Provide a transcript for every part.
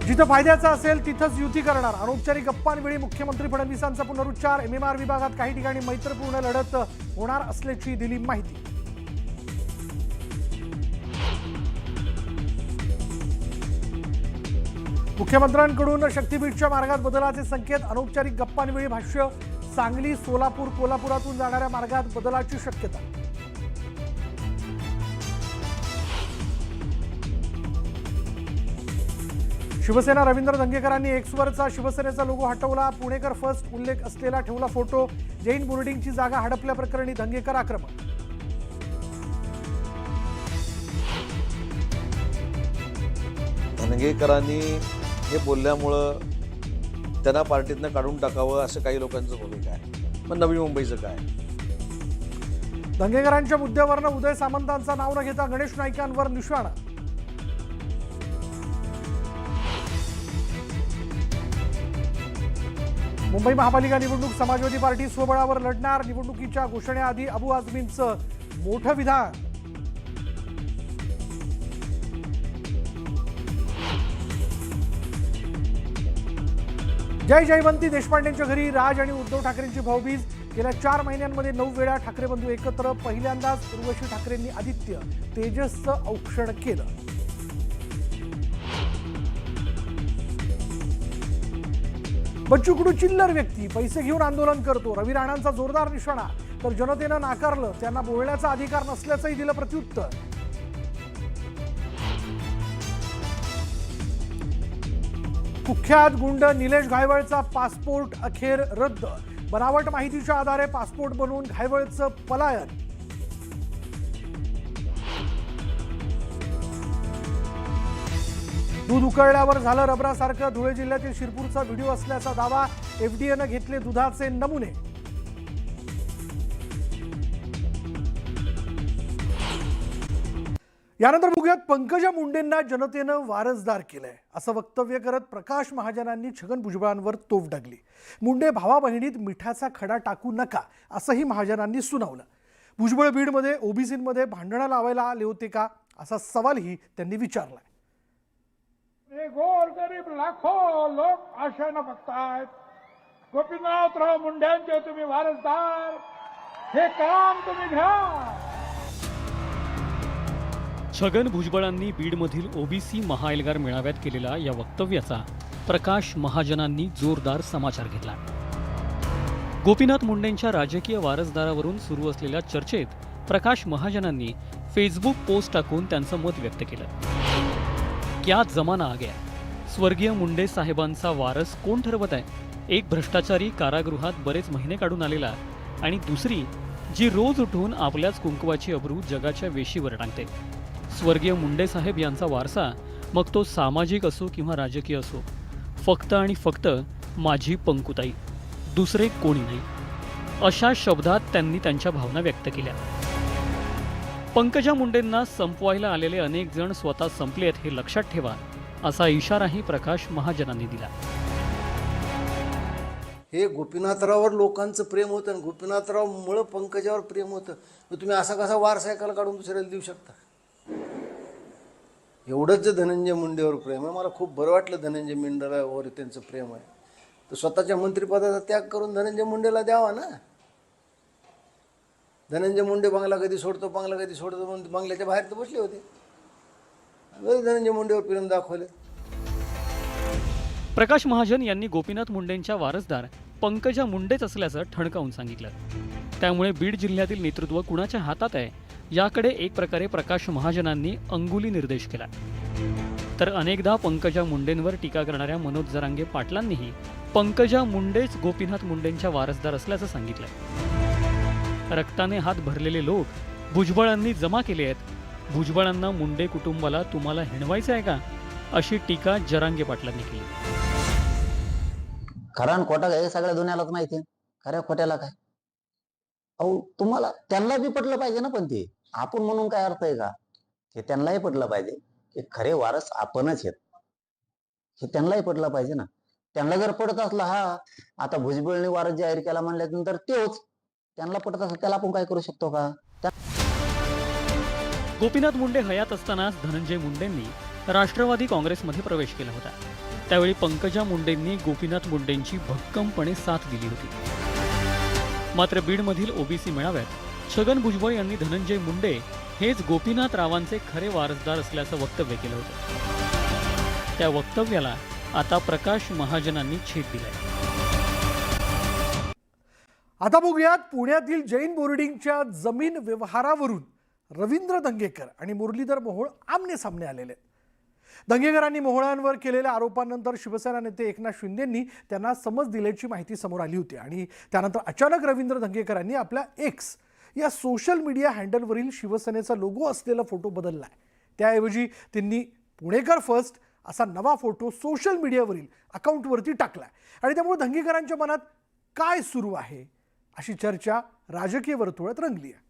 जिथं फायद्याचं असेल तिथंच युती करणार. अनौपचारिक गप्पांवेळी मुख्यमंत्री फडणवीसांचा पुनरुच्चार. MMR विभागात काही ठिकाणी मैत्रपूर्ण लढत होणार असल्याची दिली माहिती. मुख्यमंत्र्यांकडून शक्तीपीठच्या मार्गात बदलाचे संकेत. अनौपचारिक गप्पांवेळी भाष्य. सांगली, सोलापूर, कोल्हापुरातून जाणाऱ्या मार्गात बदलाची शक्यता. शिवसेना रवींद्र धंगेकरांनी एक्सवरचा शिवसेनेचा लोगो हटवला. पुणेकर फर्स्ट उल्लेख असलेला ठेवला फोटो. जैन बोर्डिंगची जागा हडपल्याप्रकरणी धंगेकर आक्रमक. धंगेकरांनी हे बोलल्यामुळं त्यांना पार्टीतनं काढून टाकावं असं काही लोकांचं भूमिका आहे. पण नवी मुंबईचं काय? धंगेकरांच्या मुद्द्यावरनं उदय सामंतांचा नाव न घेता गणेश नाईकांवर निशाणा. मुंबई महापालिका निवडणूक समाजवादी पार्टी स्वबळावर लढणार. निवडणुकीच्या घोषणेआधी अबू आझमींचं मोठं विधान. जय जयवंती देशपांडेंच्या घरी राज आणि उद्धव ठाकरेंची भाऊबीज. गेल्या 4 महिन्यांमध्ये 9 वेळा ठाकरे बंधू एकत्र. पहिल्यांदाच उर्वशी ठाकरेंनी आदित्य तेजसचं औक्षण केलं. बच्चू कडू चिल्लर व्यक्ती, पैसे घेऊन आंदोलन करतो. रवी राणांचा जोरदार निशाणा. तर जनतेनं नाकारलं, त्यांना बोलण्याचा अधिकार नसल्याचंही दिलं प्रत्युत्तर. कुख्यात गुंड निलेश घायवळचा पासपोर्ट अखेर रद्द. बनावट माहितीच्या आधारे पासपोर्ट बनवून घायवळचं पलायन. दूध उकळल्यावर झालं रबरासारखं. धुळे जिल्ह्यातील शिरपूरचा व्हिडिओ असल्याचा दावा. FDAनं घेतले दुधाचे नमुने. यानंतर बघूयात पंकजा मुंडेंना जनतेनं वारसदार केलंय असं वक्तव्य करत प्रकाश महाजनांनी छगन भुजबळांवर तोफ डागली. मुंडे भावा बहिणीत मिठाचा खडा टाकू नका असंही महाजनांनी सुनावलं. भुजबळ बीडमध्ये ओबीसींमध्ये भांडणं लावायला आले होते का असा सवालही त्यांनी विचारलाय. गोर गरीब लाखो लोक आशेनं बघतायत. गोपीनाथराव मुंडेंचे तुम्ही वारसदार, हे काम तुम्ही घ्या. छगन भुजबळांनी बीडमधील ओबीसी महाएल्गार मेळाव्यात केलेला या वक्तव्याचा प्रकाश महाजनांनी जोरदार समाचार घेतला. गोपीनाथ मुंडेंच्या राजकीय वारसदारावरून सुरू असलेल्या चर्चेत प्रकाश महाजनांनी फेसबुक पोस्ट टाकून त्यांचं मत व्यक्त केलं. क्या जमाना आ गया. स्वर्गीय मुंडे साहेबांचा वारस कोण ठरवत आहे? एक भ्रष्टाचारी कारागृहात बरेच महिने काढून आलेला आणि दुसरी जी रोज उठून आपल्याच कुंकवाची अब्रू जगाच्या वेशीवर टांगते. स्वर्गीय मुंडे साहेब यांचा वारसा, मग तो सामाजिक असो किंवा राजकीय असो, फक्त आणि फक्त माझी पंकुताई, दुसरे कोणी नाही, अशा शब्दात त्यांनी त्यांच्या भावना व्यक्त केल्या. पंकजा मुंडेंना संपवायला आलेले अनेक जण स्वतः संपलेत हे लक्षात ठेवा असा इशाराही प्रकाश महाजनांनी दिला. हे गोपीनाथराववर लोकांचं प्रेम होतं आणि गोपीनाथरावमुळं पंकजावर प्रेम होतं. तुम्ही असा कसा वारसा एकाला काढून दुसऱ्याला देऊ शकता? एवढंच जे धनंजय मुंडेवर प्रेम आहे. मला खूप बरं वाटलं धनंजय मुंडेवर त्यांचं प्रेम आहे. तर स्वतःच्या मंत्रिपदाचा त्याग करून धनंजय मुंडेला द्यावा ना. धनंजय मुंडे बंगला कधी सोडतो म्हणून बंगल्याच्या बाहेर तर बसले होते. धनंजय मुंडेवर प्रेम दाखवले. प्रकाश महाजन यांनी गोपीनाथ मुंडेंच्या वारसदार पंकजा मुंडेच असल्याचं ठणकावून सांगितलं. त्यामुळे बीड जिल्ह्यातील नेतृत्व कुणाच्या हातात आहे याकडे एक प्रकारे प्रकाश महाजनांनी अंगुली निर्देश केला. तर अनेकदा पंकजा मुंडेंवर टीका करणाऱ्या मनोज जरांगे पाटलांनीही पंकजा मुंडेच गोपीनाथ मुंडेंच्या वारसदार असल्याचं सांगितलंय. रक्ताने हात भरलेले लोक भुजबळांनी जमा केले आहेत. भुजबळांना मुंडे कुटुंबाला तुम्हाला हिणवायचं आहे का अशी टीका जरांगे पाटलांनी केली. खरा आणि खोटा काय सगळ्या दुनियालाच माहिती आहे. खऱ्या खोट्याला काय अहो तुम्हाला त्यांना बी पटलं पाहिजे ना. पण ते आपण म्हणून काय अर्थ आहे का? हे त्यांनाही पटलं पाहिजे की खरे वारस आपणच आहेत. हे त्यांनाही पटलं पाहिजे ना. त्यांना जर पडत असला हा आता भुजबळने वारस जाहीर केला म्हणल्यानंतर तेच त्यांना पटत असलं त्याला आपण काय करू शकतो का? गोपीनाथ मुंडे हयात असतानाच धनंजय मुंडेंनी राष्ट्रवादी काँग्रेसमध्ये प्रवेश केला होता. त्यावेळी पंकजा मुंडेंनी गोपीनाथ मुंडेंची भक्कमपणे साथ दिली होती. मात्र बीडमधील ओबीसी मेळाव्यात छगन भुजबळ यांनी धनंजय मुंडे हेच गोपीनाथ रावांचे खरे वारसदार असल्याचं वक्तव्य केलं होतं. त्या वक्तव्याला आता प्रकाश महाजनांनी छेद दिलाय. आता बघूयात पुण्यातील जैन बोर्डिंगच्या जमीन व्यवहारावरून रवींद्र धंगेकर आणि मुरलीधर मोहोळ आमने सामने आलेले आहेत. धंगेकरांनी मोहोळांवर केलेल्या आरोपांनंतर शिवसेना नेते एकनाथ शिंदेंनी त्यांना समज दिल्याची माहिती समोर आली होती आणि त्यानंतर अचानक रवींद्र धंगेकरांनी आपल्या एक्स या सोशल मीडिया हँडलवरील शिवसेनेचा लोगो असलेला फोटो बदललाय. त्याऐवजी त्यांनी पुणेकर फर्स्ट असा नवा फोटो सोशल मीडियावरील अकाउंटवरती टाकलाय आणि त्यामुळे धंगेकरांच्या मनात काय सुरू आहे अशी चर्चा राजकीय वर्तुळात रंगली आहे.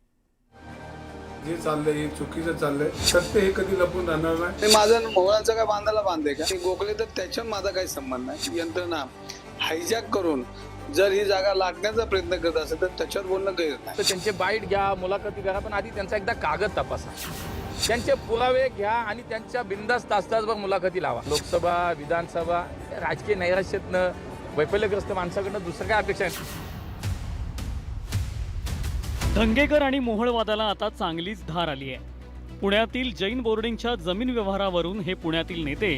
जे चाललंय हे चुकीचं चाललंय. सत्य हे कधी लपून राहणार नाही. ते माझं मोहळांचा काय बांधायला बांधे का गोखले तर त्याच्यात माझा काही संबंध नाही. यंत्रणा हायजॅक करून जर ही जागा लाटण्याचा प्रयत्न करत असेल तर त्याच्यावर बोलणं गैर नाही. तर त्यांचे बाईट घ्या, मुलाखती करा, पण आधी त्यांचा एकदा कागद तपासा, त्यांचे पुरावे घ्या आणि त्यांच्या बिनधास्त तासभर मुलाखती लावा. लोकसभा, विधानसभा, राजकीय नैराश्यातनं वैफल्यग्रस्त माणसाकडनं दुसरं काय अपेक्षा आहे? धंगेकर आणि मोहोळ वादाला आता चांगलीच धार आली आहे. पुण्यातील जैन बोर्डिंगच्या जमीन व्यवहारावरून हे पुण्यातील नेते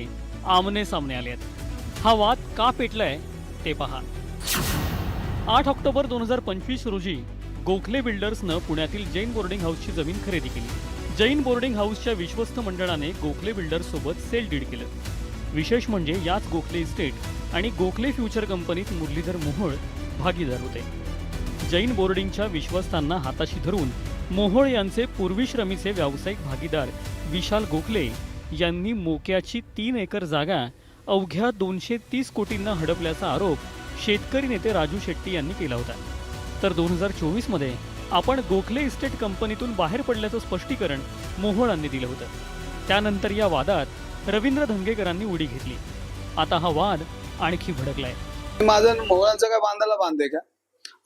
आमने सामने आले आहेत. हा वाद का पेटलाय ते पहा. 8 ऑक्टोबर 2025 रोजी गोखले बिल्डर्सनं पुण्यातील जैन बोर्डिंग हाऊसची जमीन खरेदी केली. जैन बोर्डिंग हाऊसच्या विश्वस्त मंडळाने गोखले बिल्डर्स सोबत सेल डीड केलं. विशेष म्हणजे याच गोखले इस्टेट आणि गोखले फ्युचर कंपनीत मुरलीधर मोहोळ भागीदार होते. जैन बोर्डिंगच्या विश्वस्तांना हाताशी धरून मोहोळ यांचे पूर्वीश्रमीचे व्यावसायिक भागीदार विशाल गोखले यांनी मोक्याची 3 एकर जागा अवघ्या 230 कोटींना हडपल्याचा आरोप शेतकरी नेते राजू शेट्टी यांनी केला होता. तर 2024 आपण गोखले इस्टेट कंपनीतून बाहेर पडल्याचं स्पष्टीकरण मोहोळांनी दिलं होतं. त्यानंतर या वादात रवींद्र धंगेकरांनी उडी घेतली. आता हा वाद आणखी भडकलाय. माझं मोहळांचा काय बांधायला बांधे का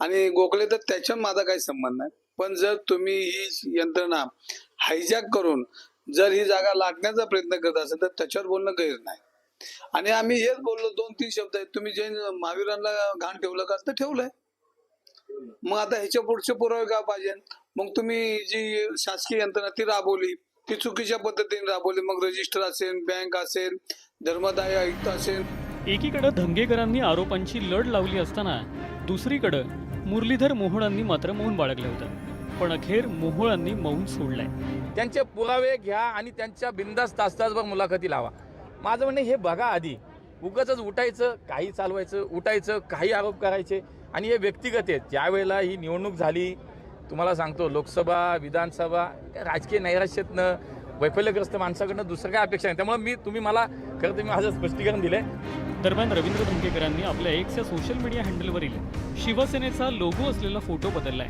आणि गोखले तर त्याच्यात माझा काही संबंध नाही. पण जर तुम्ही ही यंत्रणा हायजॅक करून जर ही जागा लाटण्याचा प्रयत्न करत असेल तर त्याच्यावर बोलणं गैर नाही. आणि आम्ही हेच बोललो, 2-3 शब्द आहेत. तुम्ही जैन महावीरांना घाण ठेवलं का? तर ठेवलंय. मग आता ह्याच्या पुढचे पुरावे का पाहिजे? मग तुम्ही जी शासकीय यंत्रणा ती राबवली, ती चुकीच्या पद्धतीने राबवली. मग रजिस्टर असेल, बँक असेल, धर्मदाय आयुक्त असेल. एकीकडे धंगेकरांनी आरोपांची लढ लावली असताना दुसरीकडे मुरलीधर मोहोळांनी मात्र मौन बाळगलं होतं. पण अखेर मोहोळांनी मौन सोडलंय. त्यांचे पुरावे घ्या आणि त्यांच्या बिनधास्त तासभर मुलाखती लावा. माझं म्हणणं हे बघा आधी. उगाचच उठायचं, काही चालवायचं, उठायचं, काही आरोप करायचे आणि हे व्यक्तिगत आहेत. ज्या वेळेला ही निवडणूक झाली, तुम्हाला सांगतो, लोकसभा, विधानसभा, राजकीय नैराश्यातनं वैफल्यग्रस्त माणसाकडनं दुसरं काय अपेक्षा नाही. त्यामुळे तुम्ही मला खरं तर माझं स्पष्टीकरण दिलंय. दरम्यान रवींद्र धंगेकरांनी आपल्या एक्स या सोशल मीडिया हँडलवरील शिवसेनेचा लोगो असलेला फोटो बदललाय.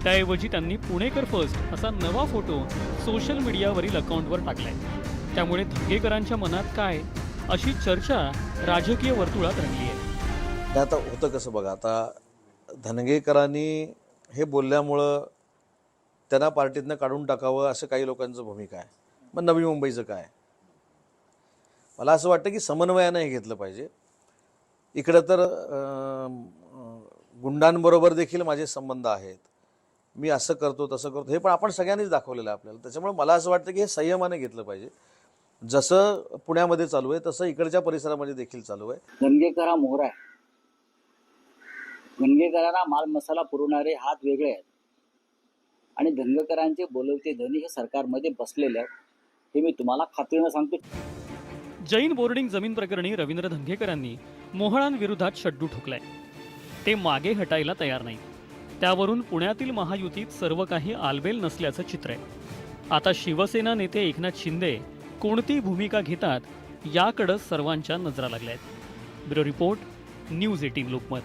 त्याऐवजी त्यांनी पुणेकर फर्स्ट असा नवा फोटो सोशल मीडियावरील अकाउंटवर टाकलाय. त्यामुळे धंगेकरांच्या मनात काय अशी चर्चा राजकीय वर्तुळात रंगली आहे. ते आता होतं कसं बघा, आता धनगेकरांनी हे बोलल्यामुळं त्यांना पार्टीतनं काढून टाकावं असं काही लोकांचं भूमिका आहे. मग नवी मुंबईचं काय? मला असं वाटतं की समन्वयानं हे घेतलं पाहिजे. इकडं तर गुंडांबरोबर देखील माझे संबंध आहेत, मी असं करतो तसं करतो, हे पण आपण सगळ्यांनीच दाखवलेलं आहे आपल्याला. त्याच्यामुळे मला असं वाटतं की हे संयमाने घेतलं पाहिजे. जसं पुण्यामध्ये चालू आहे तसं इकडच्या परिसरामध्ये देखील चालू आहे. धनगेकर हा मोहरा आहे. धनगेकरांना माल मसाला पुरवणारे हात वेगळे आहेत आणि धनगेकरांचे बोलवते धनी हे सरकारमध्ये बसलेले आहेत. हे मी तुम्हाला खात्रीनं सांगतो. जैन बोर्डिंग जमीन प्रकरणी रवींद्र धंगेकरांनी मोहोळांविरोधात शड्डू ठोकलाय. ते मागे हटायला तयार नाही. त्यावरून पुण्यातील महायुतीत सर्व काही आलबेल नसल्याचं चित्र आहे. आता शिवसेना नेते एकनाथ शिंदे कोणती भूमिका घेतात याकडे सर्वांच्या नजरा लागल्या आहेत. Bureau report, news 18 Lokmat.